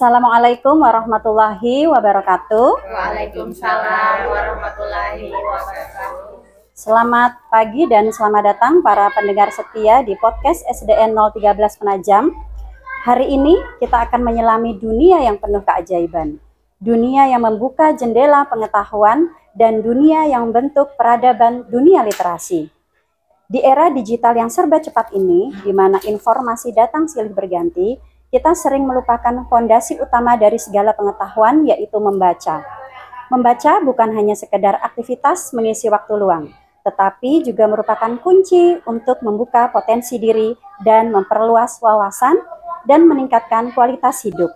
Assalamualaikum warahmatullahi wabarakatuh. Waalaikumsalam warahmatullahi wabarakatuh. Selamat pagi dan selamat datang para pendengar setia di podcast SDN 013 Penajam. Hari ini kita akan menyelami dunia yang penuh keajaiban. Dunia yang membuka jendela pengetahuan dan dunia yang membentuk peradaban dunia literasi. Di era digital yang serba cepat ini, di mana informasi datang silih berganti, kita sering melupakan fondasi utama dari segala pengetahuan, yaitu membaca. Membaca bukan hanya sekedar aktivitas mengisi waktu luang, tetapi juga merupakan kunci untuk membuka potensi diri dan memperluas wawasan dan meningkatkan kualitas hidup.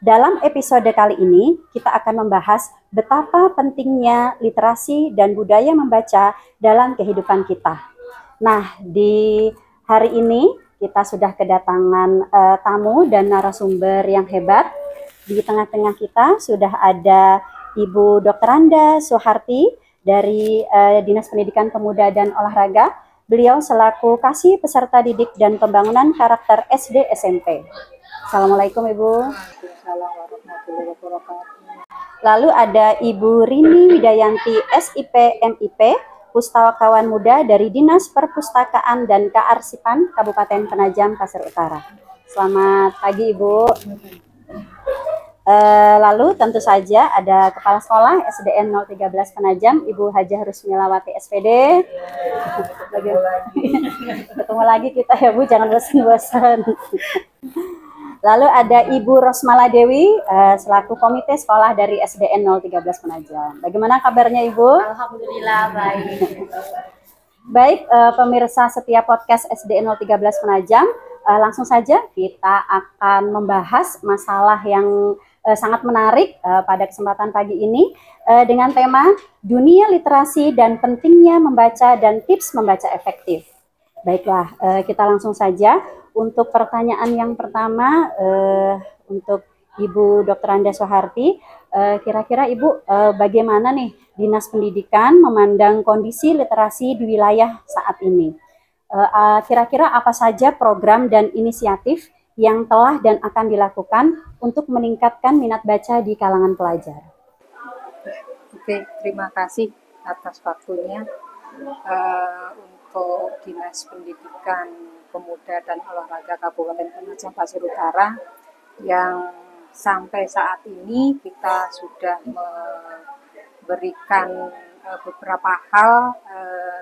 Dalam episode kali ini, kita akan membahas betapa pentingnya literasi dan budaya membaca dalam kehidupan kita. Nah, di hari ini kita sudah kedatangan tamu dan narasumber yang hebat. Di tengah-tengah kita sudah ada Ibu Dr. Anda Soeharti dari Dinas Pendidikan Pemuda dan Olahraga. Beliau selaku Kasih Peserta Didik dan Pembangunan Karakter SD SMP. Assalamualaikum Ibu. Assalamualaikum warahmatullahi wabarakatuh. Lalu ada Ibu Rini Widayanti SIP MIP, Pustakawan Muda dari Dinas Perpustakaan dan Kearsipan Kabupaten Penajam Pasir Utara. Selamat pagi Ibu. Lalu tentu saja ada Kepala Sekolah SDN 013 Penajam, Ibu Hajah Rusmilawati SPD. Ketemu lagi kita ya Bu, jangan bosan-bosan. Lalu ada Ibu Rosmala Dewi selaku Komite Sekolah dari SDN 013 Penajam. Bagaimana kabarnya Ibu? Alhamdulillah baik. Baik, pemirsa setiap podcast SDN 013 Penajam, langsung saja kita akan membahas masalah yang sangat menarik pada kesempatan pagi ini dengan tema dunia literasi dan pentingnya membaca dan tips membaca efektif. Baiklah, kita langsung saja. Untuk pertanyaan yang pertama, untuk Ibu Dr. Anda Soeharti, kira-kira Ibu bagaimana nih Dinas Pendidikan memandang kondisi literasi di wilayah saat ini? Kira-kira apa saja program dan inisiatif yang telah dan akan dilakukan untuk meningkatkan minat baca di kalangan pelajar? Oke, terima kasih atas waktunya. Untuk Dinas Pendidikan Pemuda dan Olahraga Kabupaten Penajam Pasir Utara yang sampai saat ini kita sudah memberikan beberapa hal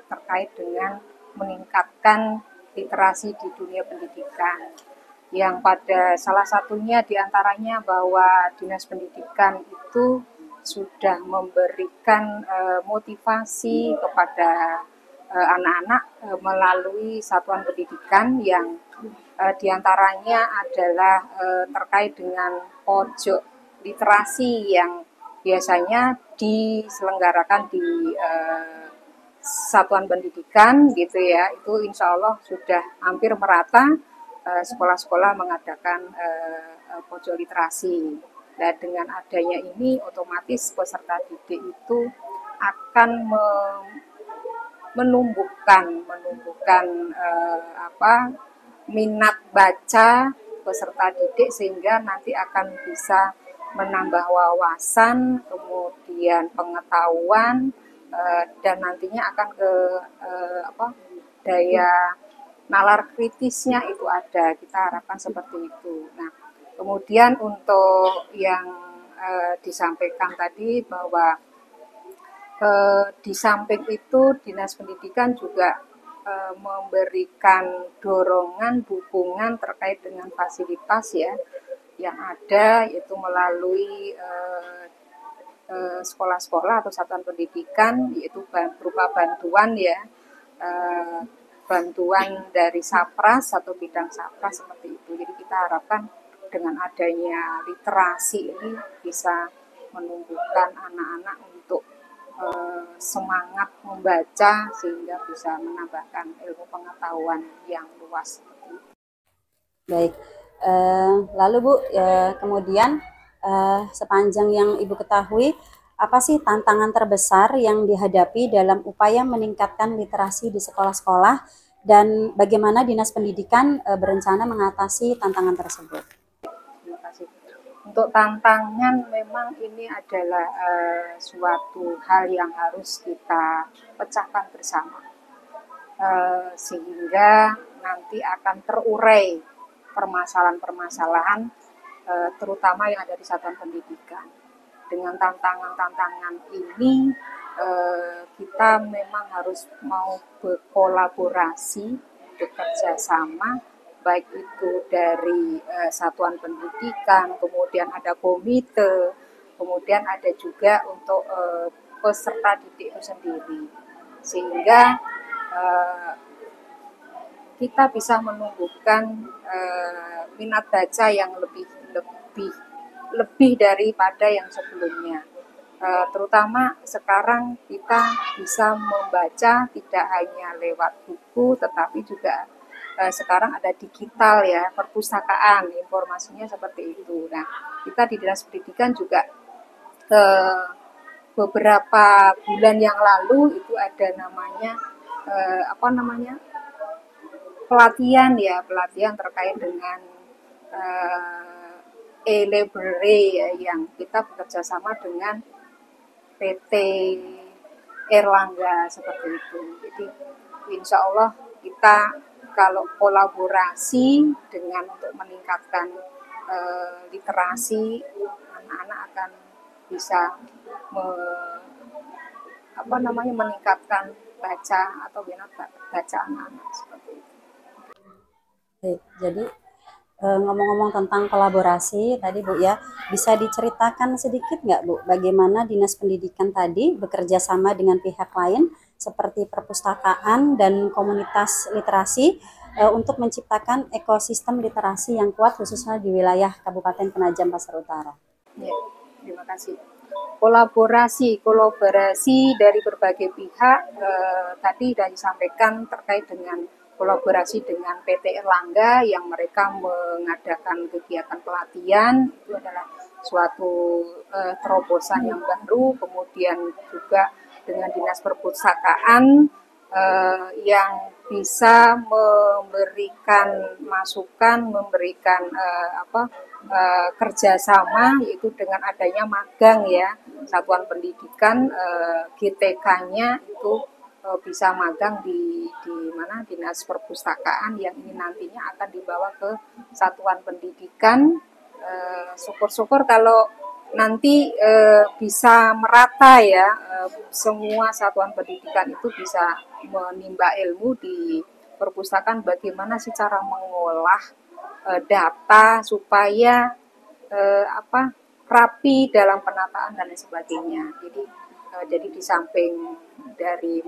terkait dengan meningkatkan literasi di dunia pendidikan, yang pada salah satunya diantaranya bahwa Dinas Pendidikan itu sudah memberikan motivasi kepada anak-anak melalui satuan pendidikan yang diantaranya adalah terkait dengan pojok literasi yang biasanya diselenggarakan di satuan pendidikan gitu ya. Itu insya Allah sudah hampir merata sekolah-sekolah mengadakan pojok literasi. Nah, dengan adanya ini otomatis peserta didik itu akan menumbuhkan minat baca peserta didik, sehingga nanti akan bisa menambah wawasan, kemudian pengetahuan, dan nantinya akan ke daya nalar kritisnya itu ada. Kita harapkan seperti itu. Nah, kemudian untuk yang disampaikan tadi bahwa di samping itu Dinas Pendidikan juga memberikan dorongan, dukungan terkait dengan fasilitas ya yang ada, yaitu melalui sekolah-sekolah atau satuan pendidikan, yaitu berupa bantuan ya, bantuan dari Sapras atau bidang Sapras seperti itu. Jadi kita harapkan dengan adanya literasi ini bisa menumbuhkan anak-anak untuk semangat membaca sehingga bisa menambahkan ilmu pengetahuan yang luas. Baik, lalu Bu, kemudian sepanjang yang Ibu ketahui, apa sih tantangan terbesar yang dihadapi dalam upaya meningkatkan literasi di sekolah-sekolah dan bagaimana Dinas Pendidikan berencana mengatasi tantangan tersebut? Terima kasih. Untuk tantangan memang ini adalah suatu hal yang harus kita pecahkan bersama, sehingga nanti akan terurai permasalahan-permasalahan terutama yang ada di satuan pendidikan. Dengan tantangan-tantangan ini kita memang harus mau berkolaborasi, bekerja sama, baik itu dari satuan pendidikan, kemudian ada komite, kemudian ada juga untuk peserta didik itu sendiri, sehingga kita bisa menumbuhkan minat baca yang lebih daripada yang sebelumnya. Terutama sekarang kita bisa membaca tidak hanya lewat buku, tetapi juga sekarang ada digital ya, perpustakaan, informasinya seperti itu. Nah, kita di Dinas Pendidikan juga beberapa bulan yang lalu itu ada namanya pelatihan terkait dengan e-library ya, yang kita bekerja sama dengan PT Erlangga seperti itu. Jadi insya Allah kita kalau kolaborasi dengan untuk meningkatkan literasi, anak-anak akan bisa meningkatkan baca atau minat baca anak-anak seperti itu. Jadi ngomong-ngomong tentang kolaborasi tadi Bu ya, bisa diceritakan sedikit nggak Bu, bagaimana Dinas Pendidikan tadi bekerja sama dengan pihak lain seperti perpustakaan dan komunitas literasi untuk menciptakan ekosistem literasi yang kuat khususnya di wilayah Kabupaten Penajam Pasar Utara. Ya, terima kasih. Kolaborasi dari berbagai pihak tadi sudah disampaikan terkait dengan kolaborasi dengan PT Erlangga yang mereka mengadakan kegiatan pelatihan, itu adalah suatu terobosan yang baru. Kemudian juga dengan Dinas Perpustakaan yang bisa memberikan masukan, memberikan kerjasama, yaitu dengan adanya magang ya, satuan pendidikan GTK-nya itu bisa magang di mana Dinas Perpustakaan yang ini nantinya akan dibawa ke satuan pendidikan. Syukur-syukur kalau nanti bisa merata ya, semua satuan pendidikan itu bisa menimba ilmu di perpustakaan bagaimana sih cara mengolah data supaya rapi dalam penataan dan lain sebagainya. Jadi di samping dari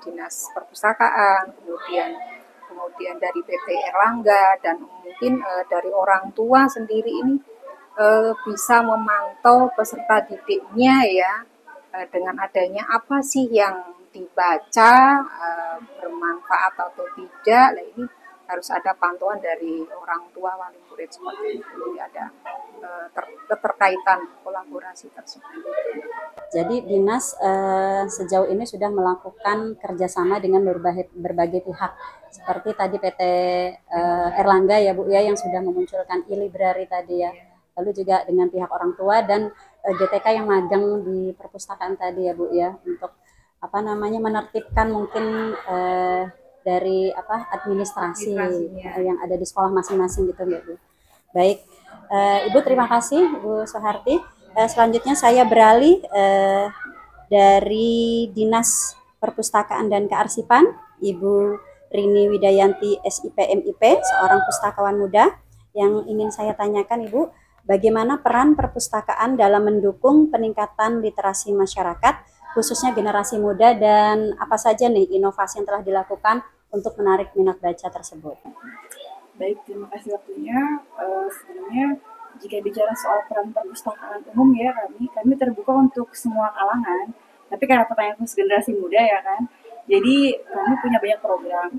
Dinas Perpustakaan, kemudian dari PT Erlangga, dan mungkin dari orang tua sendiri ini bisa memantau peserta didiknya ya, dengan adanya apa sih yang dibaca, bermanfaat atau tidak. Nah, ini harus ada pantauan dari orang tua wali murid seperti itu. Jadi ada keterkaitan kolaborasi tersebut. Jadi Dinas sejauh ini sudah melakukan kerjasama dengan berbagai pihak seperti tadi PT Erlangga ya Bu ya, yang sudah memunculkan e-library tadi ya. Lalu juga dengan pihak orang tua dan GTK yang magang di perpustakaan tadi ya Bu ya, untuk menertibkan mungkin dari administrasi yang ada di sekolah masing-masing gitu ya Bu. Baik, Ibu terima kasih Bu Soeharti. Selanjutnya saya beralih dari Dinas Perpustakaan dan Kearsipan, Ibu Rini Widayanti SIP MIP, seorang pustakawan muda. Yang ingin saya tanyakan Ibu, bagaimana peran perpustakaan dalam mendukung peningkatan literasi masyarakat, khususnya generasi muda, dan apa saja nih inovasi yang telah dilakukan untuk menarik minat baca tersebut? Baik, terima kasih waktunya. Sebenarnya jika bicara soal peran perpustakaan umum ya, kami terbuka untuk semua kalangan. Tapi karena pertanyaan khusus generasi muda ya kan, jadi kami punya banyak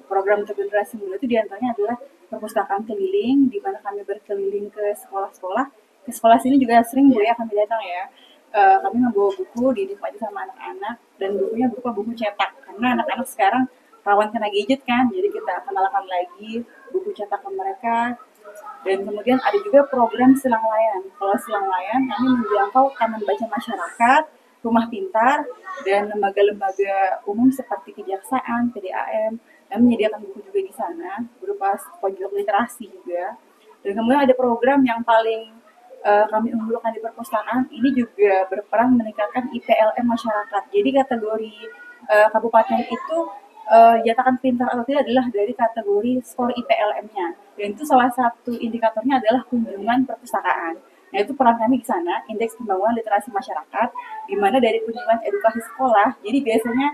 program untuk generasi muda. Itu diantaranya adalah perpustakaan keliling, di mana kami berkeliling ke sekolah-sekolah. Ke sekolah sini juga sering Bu ya kami datang ya. Kami membawa buku dinikmati sama anak-anak, dan bukunya berupa buku cetak, karena anak-anak sekarang rawan kena gadget kan, jadi kita kenalkan lagi buku cetak ke mereka. Dan kemudian ada juga program Silang Layan. Kalau Silang Layan, kami menjangkau taman baca masyarakat, rumah pintar, dan lembaga-lembaga umum seperti kejaksaan, PDAM. Kami menyediakan buku juga di sana, berupa pojok literasi juga. Dan kemudian ada program yang paling kami unggulkan di perpustakaan, ini juga berperan meningkatkan IPLM masyarakat. Jadi kategori kabupaten itu dinyatakan pintar atau tidak adalah dari kategori skor IPLM-nya. Dan itu salah satu indikatornya adalah kunjungan perpustakaan. Nah, itu peran kami di sana, Indeks Pembangunan Literasi Masyarakat, di mana dari kunjungan edukasi sekolah, jadi biasanya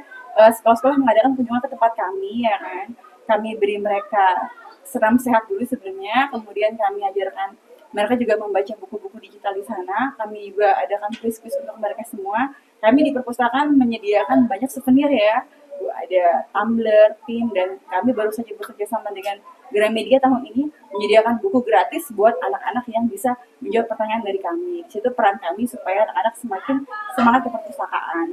sekolah-sekolah mengadakan kunjungan ke tempat kami, ya kan. Kami beri mereka senam sehat dulu sebelumnya, kemudian kami ajarkan mereka juga membaca buku-buku digital di sana. Kami juga adakan kuis-kuis untuk mereka semua. Kami di perpustakaan menyediakan banyak souvenir ya. Ada tumbler, pin, dan kami baru saja bekerja sama dengan Gramedia tahun ini menyediakan buku gratis buat anak-anak yang bisa menjawab pertanyaan dari kami. Di situ peran kami supaya anak-anak semakin semangat ke perpustakaan.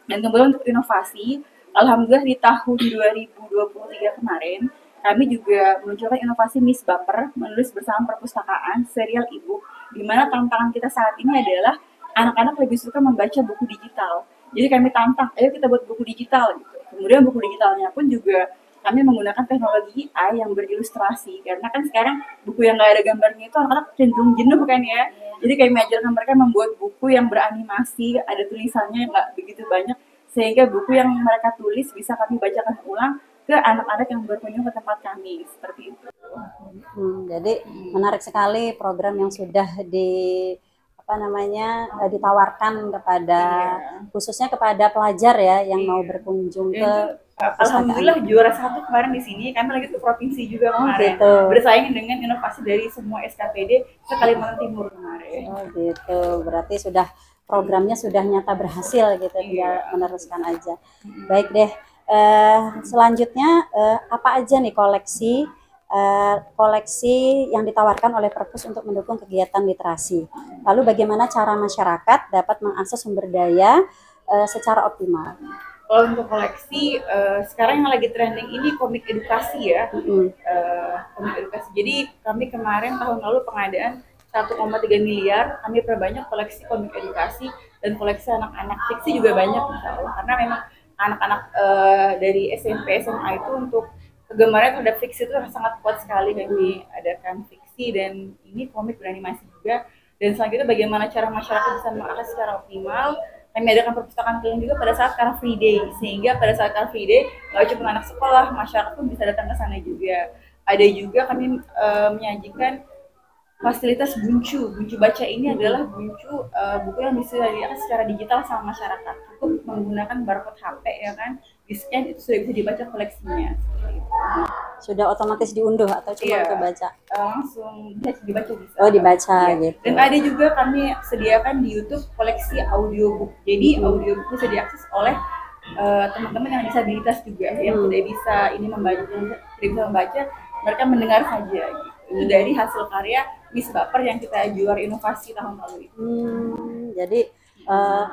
Dan kemudian untuk inovasi, alhamdulillah di tahun 2023 kemarin, kami juga meluncurkan inovasi Miss Baper, menulis bersama perpustakaan, serial e-book, di mana tantangan kita saat ini adalah anak-anak lebih suka membaca buku digital. Jadi kami tantang, ayo kita buat buku digital gitu. Kemudian buku digitalnya pun juga kami menggunakan teknologi AI yang berilustrasi, karena kan sekarang buku yang nggak ada gambarnya itu anak-anak cenderung jenuh kan ya. Jadi kami mengajarkan mereka membuat buku yang beranimasi, ada tulisannya nggak begitu banyak, sehingga buku yang mereka tulis bisa kami bacakan ulang ke anak-anak yang berkunjung ke tempat kami, seperti itu. Jadi menarik sekali program yang sudah ditawarkan kepada khususnya kepada pelajar ya yang mau berkunjung ke alhamdulillah juara 1 kemarin di sini, kami lagi ke provinsi juga kemarin, gitu. bersaing dengan inovasi dari semua SKPD se-Kalimantan Timur kemarin. Oh gitu, berarti sudah programnya sudah nyata berhasil gitu, tinggal meneruskan aja. Baik deh, selanjutnya apa aja nih koleksi yang ditawarkan oleh Perpus untuk mendukung kegiatan literasi. Lalu bagaimana cara masyarakat dapat mengakses sumber daya secara optimal? Kalau untuk koleksi, sekarang yang lagi trending ini komik edukasi ya. Komik edukasi. Jadi kami kemarin tahun lalu pengadaan 1,3 miliar, kami perbanyak koleksi komik edukasi dan koleksi anak-anak fiksi juga banyak insya Allah. Karena memang anak-anak dari SMP, SMA itu untuk kegemaran terhadap fiksi itu sangat kuat sekali. Kami adakan fiksi dan ini komik beranimasi juga. Dan selanjutnya bagaimana cara masyarakat bisa mengakses secara optimal. Kami adakan perpustakaan keliling juga pada saat Car Free Day, sehingga pada saat Car Free Day nggak cuma anak sekolah, masyarakat pun bisa datang ke sana juga. Ada juga kami menyajikan fasilitas buncu baca. Ini adalah buncu buku yang bisa diakses secara digital sama masyarakat, cukup menggunakan barcode HP ya kan, di scan itu sudah bisa dibaca koleksinya. Sudah otomatis diunduh atau cuma untuk baca? Langsung dibaca bisa. Oh dibaca gitu. Dan ada juga kami sediakan di YouTube koleksi audiobook. Jadi audiobook bisa diakses oleh teman-teman yang disabilitas juga, yang tidak bisa membaca, mereka mendengar saja gitu. Itu dari hasil karya Miss Baper yang kita juara inovasi tahun lalu itu. Jadi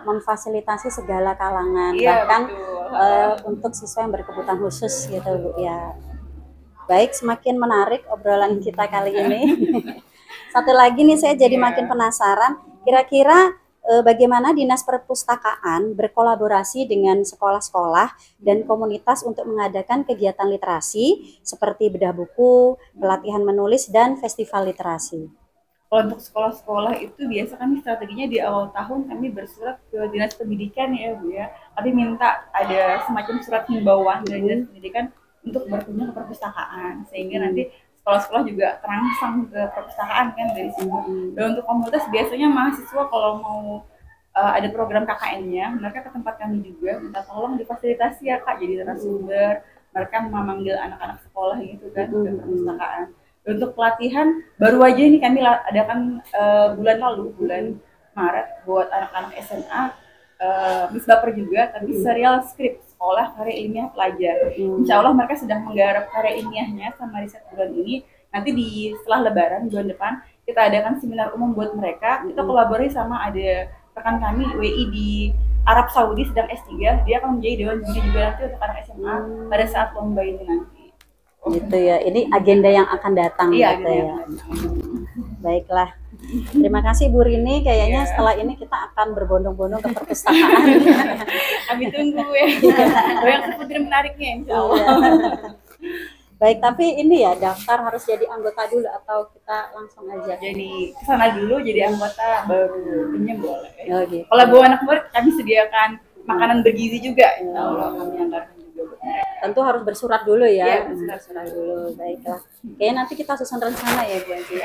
memfasilitasi segala kalangan, bahkan untuk siswa yang berkebutuhan khusus gitu Bu ya. Baik, semakin menarik obrolan kita kali ini. Satu lagi nih saya jadi makin penasaran, kira-kira bagaimana Dinas Perpustakaan berkolaborasi dengan sekolah-sekolah dan komunitas untuk mengadakan kegiatan literasi seperti bedah buku, pelatihan menulis, dan festival literasi. Kalau untuk sekolah-sekolah itu biasa kami strateginya di awal tahun kami bersurat ke Dinas Pendidikan ya Bu ya. Kami minta ada semacam surat himbauan dari Dinas Pendidikan untuk berkunjung ke perpustakaan, sehingga nanti sekolah-sekolah juga terangsang ke perpustakaan kan dari sini. Dan untuk komunitas biasanya mahasiswa kalau mau ada program KKN-nya, mereka ke tempat kami juga minta tolong difasilitasi ya Kak, jadi narasumber, mereka memanggil anak-anak sekolah gitu kan ke perpustakaan. Dan untuk pelatihan baru aja ini kami adakan bulan Maret buat anak-anak SMA Miss Baper juga, tapi serial skrip sekolah karya ilmiah pelajar. Insya Allah mereka sedang menggarap karya ilmiahnya sama riset bulan ini. Nanti setelah Lebaran bulan depan kita adakan seminar umum buat mereka. Kita kolaborasi sama ada rekan kami WI di Arab Saudi sedang S3. Dia akan menjadi dewan juri juga nanti untuk anak SMA pada saat lomba ini nanti. Gitu ya. Ini agenda yang akan datang Iya, gitu gitu ya. Baiklah. Terima kasih Bu Rini. Kayaknya setelah ini kita akan berbondong-bondong ke perpustakaan. Kami tunggu ya. Banyak seputar menariknya insya Allah. Baik, tapi ini ya daftar harus jadi anggota dulu atau kita langsung aja? Jadi kesana dulu jadi anggota baru pinjam boleh. Oh, gitu. Kalau bawa anak murid kami sediakan makanan bergizi juga. Insya Allah kami antarkan juga buat mereka. Tentu harus bersurat dulu ya. Iya, bersurat dulu. Baiklah. Kayaknya nanti kita susun rencana ya Bu Anji.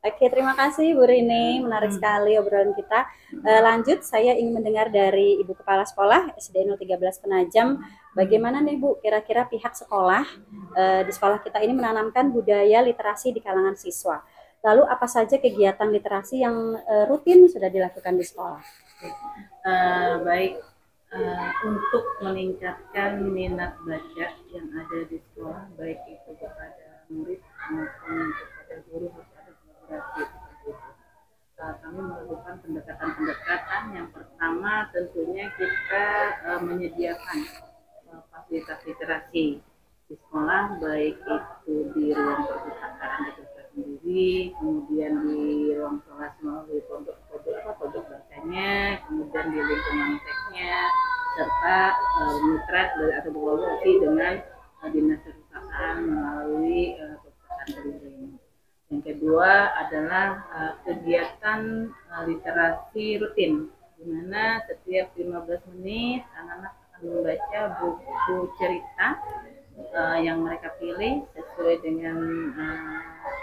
Oke, terima kasih Bu Rini, menarik sekali obrolan kita. Lanjut, saya ingin mendengar dari Ibu Kepala Sekolah SDN 013 Penajam, bagaimana nih Bu, kira-kira pihak sekolah di sekolah kita ini menanamkan budaya literasi di kalangan siswa. Lalu apa saja kegiatan literasi yang rutin sudah dilakukan di sekolah? Baik, untuk meningkatkan minat baca yang ada di sekolah, baik itu kepada murid maupun kepada guru harus ada kolaborasi seperti itu. Kami melakukan pendekatan-pendekatan. Yang pertama tentunya kita menyediakan fasilitas literasi di sekolah, baik itu di ruang perpustakaan itu sendiri, kemudian di ruang kelas melalui pojok bacanya, kemudian di lingkungan teknya, serta mitra atau kolaborasi dengan dinas perpustakaan melalui perpustakaan keliling. Yang kedua adalah kegiatan literasi rutin, di mana setiap 15 menit anak-anak akan membaca buku cerita yang mereka pilih sesuai dengan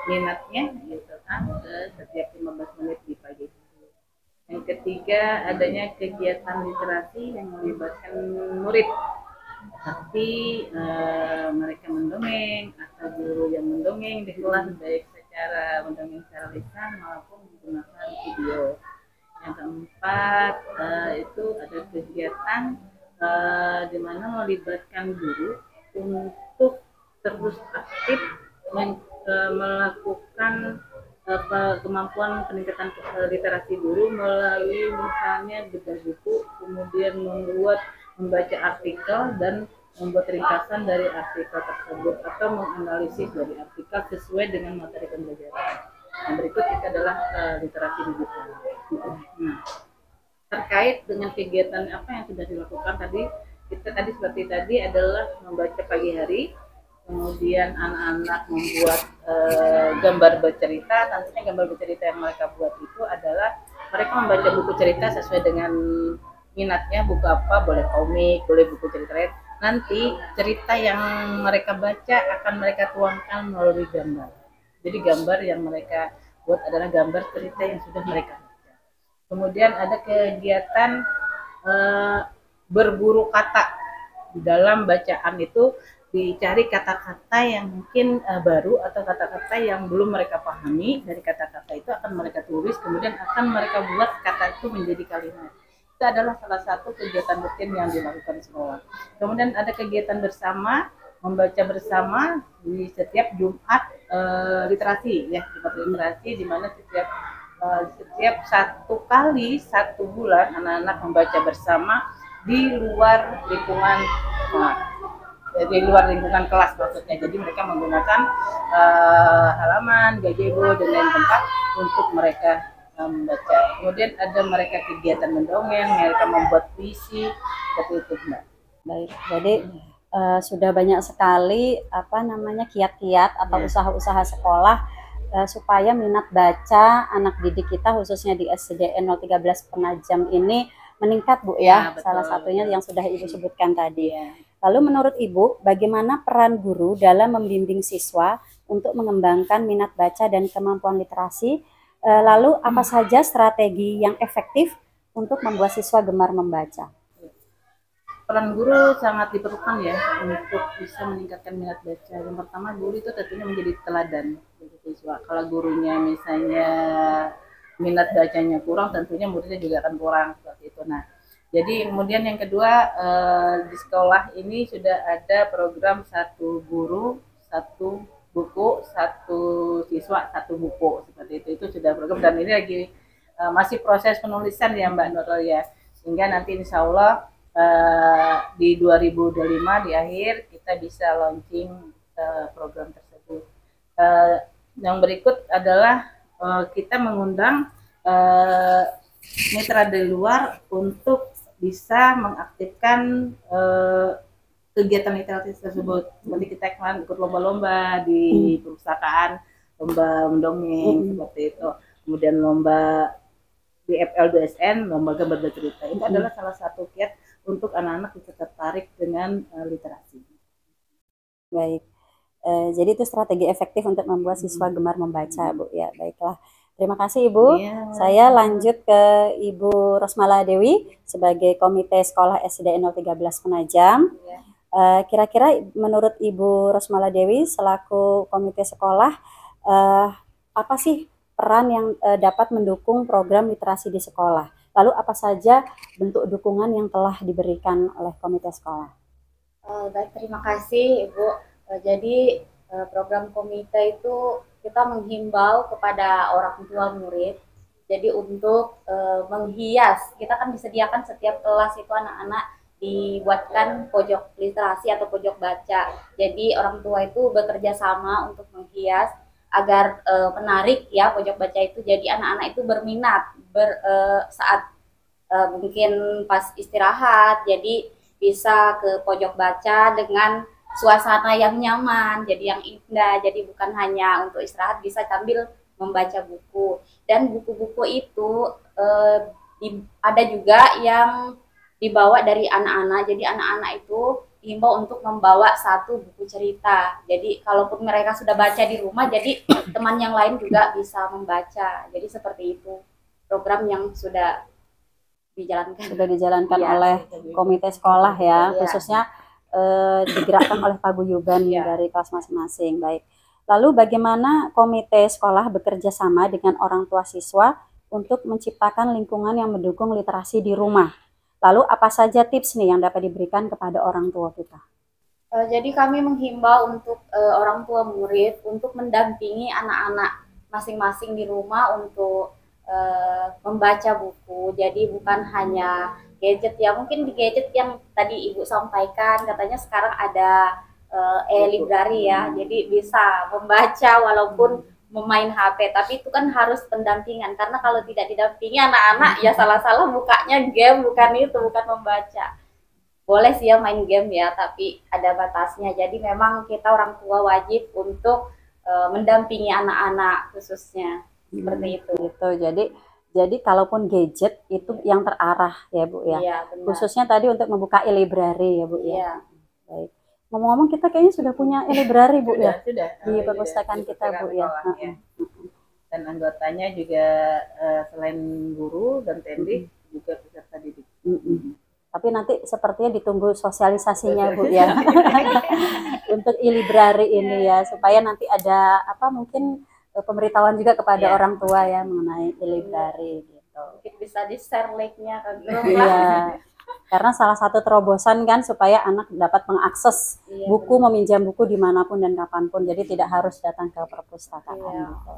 minatnya, gitu kan, setiap 15 menit di pagi hari. Yang ketiga, adanya kegiatan literasi yang melibatkan murid, seperti mereka mendongeng atau guru yang mendongeng di kelas, baik secara mendongeng secara lisan maupun menggunakan video. Yang keempat, itu ada kegiatan di mana melibatkan guru untuk terus aktif melakukan kemampuan peningkatan literasi guru melalui misalnya bedah buku, kemudian membaca artikel dan membuat ringkasan dari artikel tersebut atau menganalisis dari artikel sesuai dengan materi pembelajaran. Yang berikut itu adalah literasi digital. Nah, terkait dengan kegiatan apa yang sudah dilakukan tadi, kita tadi seperti tadi adalah membaca pagi hari, kemudian anak-anak membuat gambar bercerita. Tentunya gambar bercerita yang mereka buat itu adalah mereka membaca buku cerita sesuai dengan minatnya, buku apa, boleh komik, boleh buku cerita lain. Nanti cerita yang mereka baca akan mereka tuangkan melalui gambar. Jadi gambar yang mereka buat adalah gambar cerita yang sudah mereka baca. Kemudian ada kegiatan berburu kata. Di dalam bacaan itu dicari kata-kata yang mungkin baru atau kata-kata yang belum mereka pahami. Dari kata-kata itu akan mereka tulis, kemudian akan mereka buat kata itu menjadi kalimat. Itu adalah salah satu kegiatan rutin yang dilakukan sekolah. Kemudian ada kegiatan bersama, membaca bersama di setiap Jumat literasi, ya, Jumat literasi, di mana setiap satu bulan anak-anak membaca bersama di luar lingkungan kelas maksudnya. Jadi mereka menggunakan halaman, gazebo dan lain tempat untuk mereka membaca. Kemudian ada mereka kegiatan mendongeng, mereka membuat puisi, seperti itu, Mbak. Baik, jadi sudah banyak sekali kiat-kiat atau usaha-usaha sekolah supaya minat baca anak didik kita khususnya di SDN 013 Penajam ini meningkat, Bu, ya. Betul, salah satunya yang sudah Ibu sebutkan tadi. Ya. Lalu menurut Ibu, bagaimana peran guru dalam membimbing siswa untuk mengembangkan minat baca dan kemampuan literasi? Lalu apa saja strategi yang efektif untuk membuat siswa gemar membaca? Peran guru sangat diperlukan ya untuk bisa meningkatkan minat baca. Yang pertama, guru itu tentunya menjadi teladan bagi siswa. Kalau gurunya misalnya minat bacanya kurang, tentunya muridnya juga akan kurang seperti itu. Nah, jadi kemudian yang kedua, di sekolah ini sudah ada program satu guru, satu buku, satu siswa, satu buku, seperti itu. Itu sudah program dan ini lagi masih proses penulisan ya Mbak Nurul ya. Sehingga nanti insya Allah di 2025 di akhir kita kita bisa launching program tersebut. Yang berikut adalah kita mengundang mitra dari luar untuk bisa mengaktifkan kegiatan literasi tersebut. Seperti kita kemarin ikut lomba-lomba di perpustakaan, lomba mendongeng seperti itu. Kemudian lomba di FL2SN, lomba gambar bercerita. Itu adalah salah satu kiat untuk anak-anak bisa tertarik dengan literasi. Baik. Jadi itu strategi efektif untuk membuat siswa gemar membaca, Bu. Ya, baiklah. Terima kasih, Ibu. Saya lanjut ke Ibu Rosmala Dewi sebagai Komite Sekolah SDN 013 Penajam. Kira-kira menurut Ibu Rosmala Dewi selaku Komite Sekolah, apa sih peran yang dapat mendukung program literasi di sekolah? Lalu apa saja bentuk dukungan yang telah diberikan oleh Komite Sekolah? Baik, terima kasih Ibu. Jadi program komite itu kita menghimbau kepada orang tua murid. Jadi untuk menghias, kita kan disediakan setiap kelas itu anak-anak dibuatkan pojok literasi atau pojok baca. Jadi orang tua itu bekerja sama untuk menghias agar menarik ya pojok baca itu. Jadi anak-anak itu berminat saat mungkin pas istirahat. Jadi bisa ke pojok baca dengan suasana yang nyaman, jadi yang indah. Jadi bukan hanya untuk istirahat, bisa sambil membaca buku. Dan buku-buku itu ada juga yang dibawa dari anak-anak. Jadi anak-anak itu dihimbau untuk membawa satu buku cerita. Jadi kalaupun mereka sudah baca di rumah, jadi teman yang lain juga bisa membaca. Jadi seperti itu program yang sudah dijalankan ya, oleh komite sekolah ya, khususnya digerakkan oleh paguyuban dari kelas masing-masing. Baik. Lalu bagaimana komite sekolah bekerja sama dengan orang tua siswa untuk menciptakan lingkungan yang mendukung literasi di rumah? Lalu apa saja tips nih yang dapat diberikan kepada orang tua kita? Jadi kami menghimbau untuk orang tua murid untuk mendampingi anak-anak masing-masing di rumah untuk membaca buku. Jadi bukan hanya gadget ya, mungkin di gadget yang tadi Ibu sampaikan katanya sekarang ada e-library ya, jadi bisa membaca walaupun memain HP, tapi itu kan harus pendampingan, karena kalau tidak didampingi anak-anak ya salah-salah bukanya game, bukan itu, bukan membaca. Boleh sih ya main game ya, tapi ada batasnya. Jadi memang kita orang tua wajib untuk mendampingi anak-anak khususnya seperti itu. Jadi kalaupun gadget itu yang terarah ya Bu ya. Iya, khususnya tadi untuk membuka e-library ya Bu ya. Iya. Baik. Ngomong-ngomong kita kayaknya sudah punya e-library Bu sudah, ya. Sudah. Di perpustakaan kita Bu ya. Dan anggotanya juga selain guru dan TND juga peserta didik. Tapi nanti sepertinya ditunggu sosialisasinya Bu ya. Untuk e-library ini ya, supaya nanti ada mungkin pemberitahuan juga kepada orang tua ya mengenai e-library gitu. Mungkin bisa di-share link-nya kan. Iya. Karena salah satu terobosan kan supaya anak dapat mengakses buku, meminjam buku dimanapun dan kapanpun. Jadi tidak harus datang ke perpustakaan. Gitu.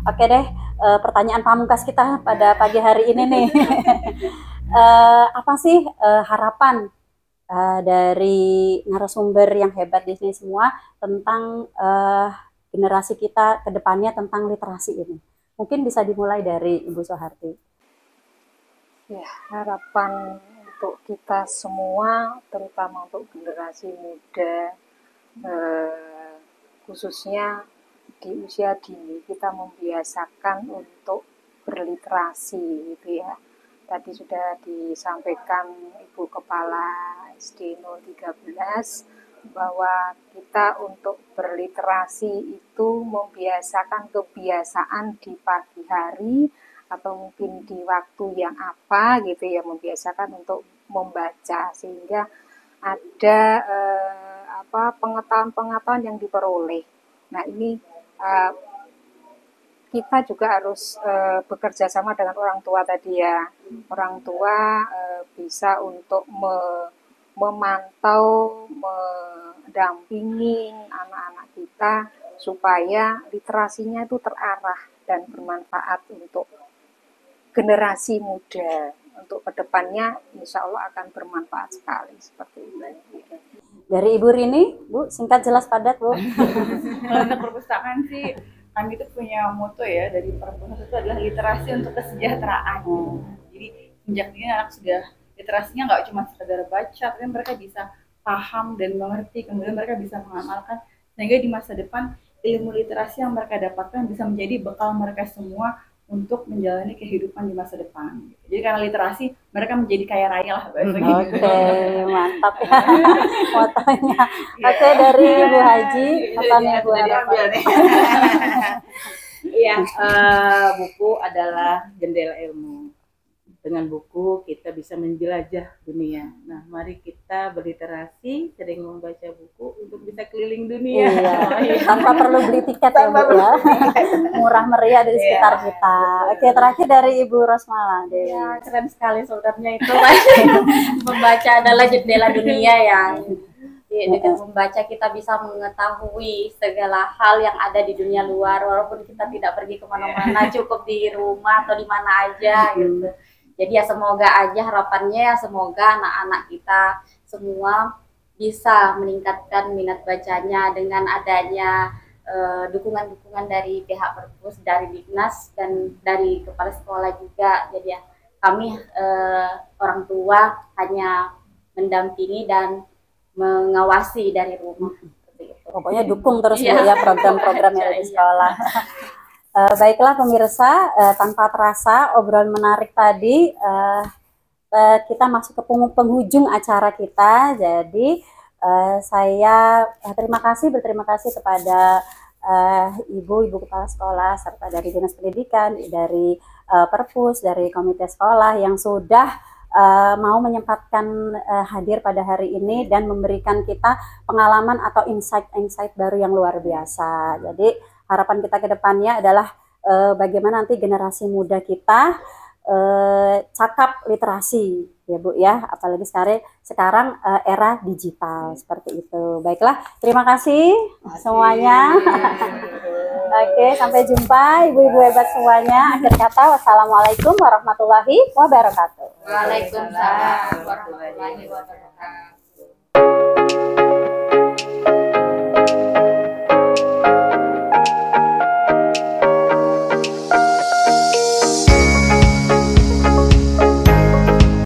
Oke deh, pertanyaan pamungkas kita pada pagi hari ini nih. Apa sih harapan dari narasumber yang hebat di sini semua tentang generasi kita ke depannya tentang literasi ini? Mungkin bisa dimulai dari Ibu Soeharti. Ya, harapan untuk kita semua, terutama untuk generasi muda, khususnya di usia dini, kita membiasakan untuk berliterasi gitu ya. Tadi sudah disampaikan Ibu Kepala SD 013 bahwa kita untuk berliterasi itu membiasakan kebiasaan di pagi hari atau mungkin di waktu yang apa gitu ya, membiasakan untuk membaca sehingga ada pengetahuan-pengetahuan yang diperoleh. Nah ini kita juga harus bekerja sama dengan orang tua tadi ya. Orang tua bisa untuk memantau, mendampingi anak-anak kita supaya literasinya itu terarah dan bermanfaat untuk generasi muda. Untuk kedepannya insya Allah akan bermanfaat sekali seperti itu. Dari Ibu Rini, Bu, singkat jelas padat, Bu. Kalau untuk perpustakaan sih, kami itu punya moto ya dari perpustakaan itu adalah literasi untuk kesejahteraan. Jadi sejak dini anak sudah literasinya nggak cuma sekedar baca, tapi mereka bisa paham dan mengerti, kemudian mereka bisa mengamalkan, sehingga di masa depan ilmu literasi yang mereka dapatkan bisa menjadi bekal mereka semua untuk menjalani kehidupan di masa depan. Jadi karena literasi mereka menjadi kaya raya lah. Oke, mantap ya fotonya. Oke, dari Bu Haji, apa nih Bu harapan? Iya, buku adalah jendela ilmu. Dengan buku kita bisa menjelajah dunia. Nah, mari kita berliterasi, sering membaca buku untuk bisa keliling dunia. Iya, tanpa perlu beli tiket ya Bu ya. Murah meriah dari sekitar kita. Oke, terakhir dari Ibu Rosmala. Ya, keren sekali sebenarnya itu. Membaca adalah jendela dunia yang dengan membaca kita bisa mengetahui segala hal yang ada di dunia luar, walaupun kita tidak pergi kemana-mana, cukup di rumah atau di mana aja gitu. Jadi ya semoga aja harapannya ya semoga anak-anak kita semua bisa meningkatkan minat bacanya dengan adanya dukungan-dukungan dari pihak perpus, dari Dignas dan dari kepala sekolah juga. Jadi ya kami orang tua hanya mendampingi dan mengawasi dari rumah. Pokoknya dukung terus Bu ya program-program yang ada di sekolah. Baiklah pemirsa, tanpa terasa obrolan menarik tadi, kita masuk ke penghujung acara kita. Jadi saya berterima kasih kepada ibu kepala sekolah serta dari dinas pendidikan, dari perpus, dari komite sekolah yang sudah mau menyempatkan hadir pada hari ini dan memberikan kita pengalaman atau insight baru yang luar biasa. Jadi harapan kita ke depannya adalah bagaimana nanti generasi muda kita cakap literasi ya Bu ya, apalagi sekarang era digital seperti itu. Baiklah, terima kasih semuanya. Oke, sampai jumpa ibu-ibu hebat semuanya. Akhir kata, wassalamualaikum warahmatullahi wabarakatuh. Waalaikumsalam warahmatullahi wabarakatuh.